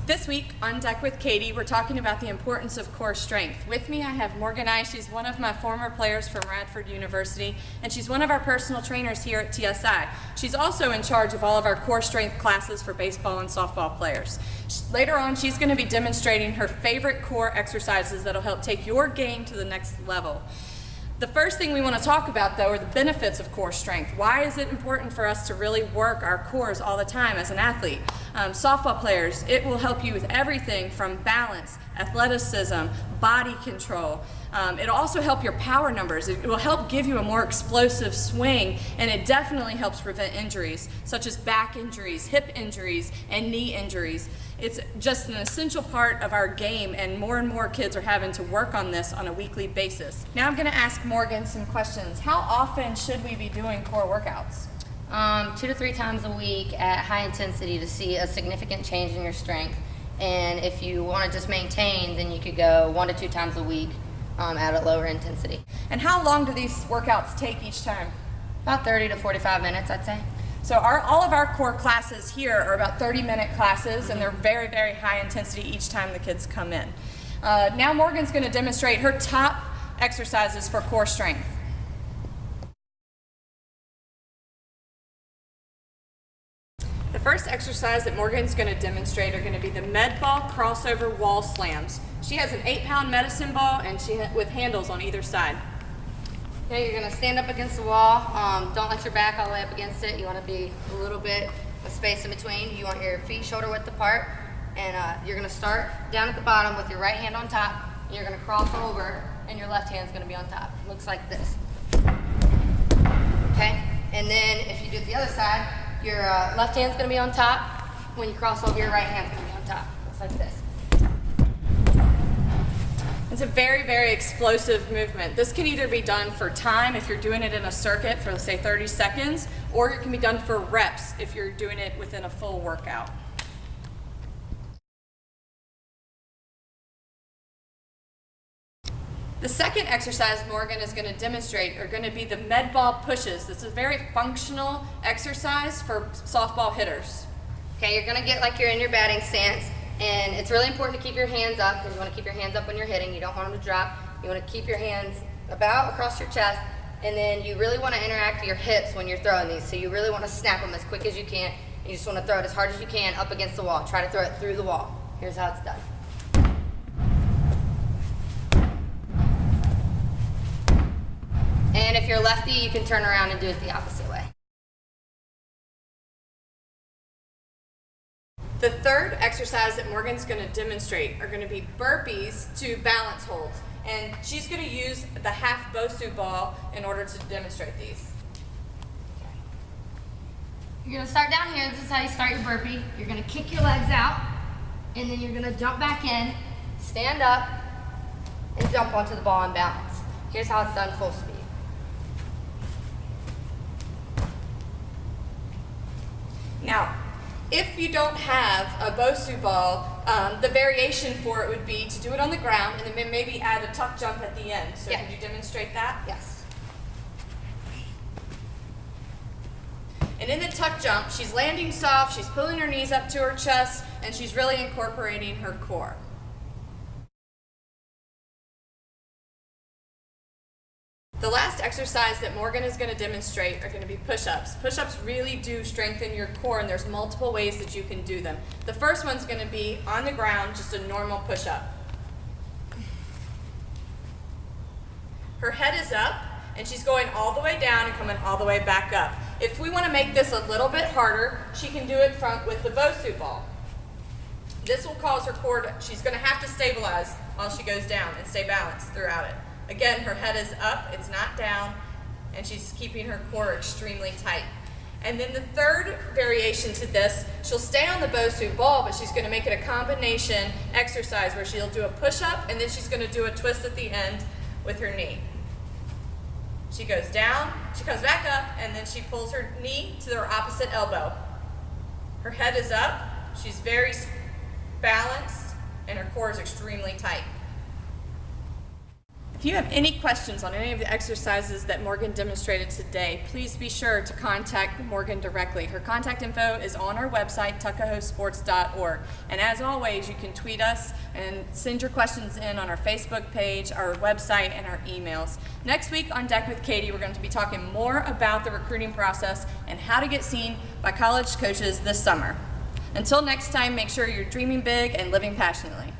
This week on Deck with Katie, we're talking about the importance of core strength. With me, I have Morgan Ice. She's one of my former players from Radford University, and she's one of our personal trainers here at TSI. She's also in charge of all of our core strength classes for baseball and softball players. Later on, she's going to be demonstrating her favorite core exercises that'll help take your game to the next level. The first thing we want to talk about, though, are the benefits of core strength. Why is it important for us to really work our cores all the time as an athlete? Softball players, it will help you with everything from balance, athleticism, body control. It'll also help your power numbers. It will help give you a more explosive swing, and it definitely helps prevent injuries, such as back injuries, hip injuries, and knee injuries. It's just an essential part of our game, and more kids are having to work on this on a weekly basis. Now I'm going to ask Morgan some questions. How often should we be doing core workouts? 2 to 3 times a week at high intensity to see a significant change in your strength. And if you want to just maintain, then you could go 1 to 2 times a week at a lower intensity. And how long do these workouts take each time? About 30 to 45 minutes, I'd say. So all of our core classes here are about 30-minute classes, and they're very, very high intensity each time the kids come in. Now Morgan's going to demonstrate her top exercises for core strength. The first exercise that Morgan's going to demonstrate are going to be the med ball crossover wall slams. She has an 8-pound medicine ball and with handles on either side. Okay, you're going to stand up against the wall. Don't let your back all the way up against it. You want to be a little bit of space in between. You want your feet shoulder width apart, and you're going to start down at the bottom with your right hand on top, and you're going to cross over, and your left hand's going to be on top. It looks like this. Okay, and then if you do it the other side, your left hand's going to be on top. When you cross over, your right hand's going to be on top. Looks like this. It's a very, very explosive movement. This can either be done for time if you're doing it in a circuit for, say, 30 seconds, or it can be done for reps if you're doing it within a full workout. The second exercise Morgan is going to demonstrate are going to be the med ball pushes. This is a very functional exercise for softball hitters. Okay, you're going to get like you're in your batting stance, and it's really important to keep your hands up because you want to keep your hands up when you're hitting. You don't want them to drop. You want to keep your hands about across your chest, and then you really want to interact your hips when you're throwing these. So you really want to snap them as quick as you can. You just want to throw it as hard as you can up against the wall. Try to throw it through the wall. Here's how it's done. And if you're lefty, you can turn around and do it the opposite way. The third exercise that Morgan's going to demonstrate are going to be burpees to balance holds. And she's going to use the half BOSU ball in order to demonstrate these. You're going to start down here. This is how you start your burpee. You're going to kick your legs out, and then you're going to jump back in, stand up, and jump onto the ball and balance. Here's how it's done full speed. Now, if you don't have a BOSU ball, the variation for it would be to do it on the ground and then maybe add a tuck jump at the end. So Could you demonstrate that? Yes. And in the tuck jump, she's landing soft, she's pulling her knees up to her chest, and she's really incorporating her core. The last exercise that Morgan is going to demonstrate are going to be push-ups. Push-ups really do strengthen your core, and there's multiple ways that you can do them. The first one's going to be on the ground, just a normal push-up. Her head is up, and she's going all the way down and coming all the way back up. If we want to make this a little bit harder, she can do it with the BOSU ball. This will cause her core to, she's going to have to stabilize while she goes down and stay balanced throughout it. Again, her head is up, it's not down, and she's keeping her core extremely tight. And then the third variation to this, she'll stay on the BOSU ball, but she's going to make it a combination exercise where she'll do a push-up, and then she's going to do a twist at the end with her knee. She goes down, she comes back up, and then she pulls her knee to her opposite elbow. Her head is up, she's very balanced, and her core is extremely tight. If you have any questions on any of the exercises that Morgan demonstrated today, please be sure to contact Morgan directly. Her contact info is on our website, tuckahoesports.org. And as always, you can tweet us and send your questions in on our Facebook page, our website, and our emails. Next week on Deck with Katy, we're going to be talking more about the recruiting process and how to get seen by college coaches this summer. Until next time, make sure you're dreaming big and living passionately.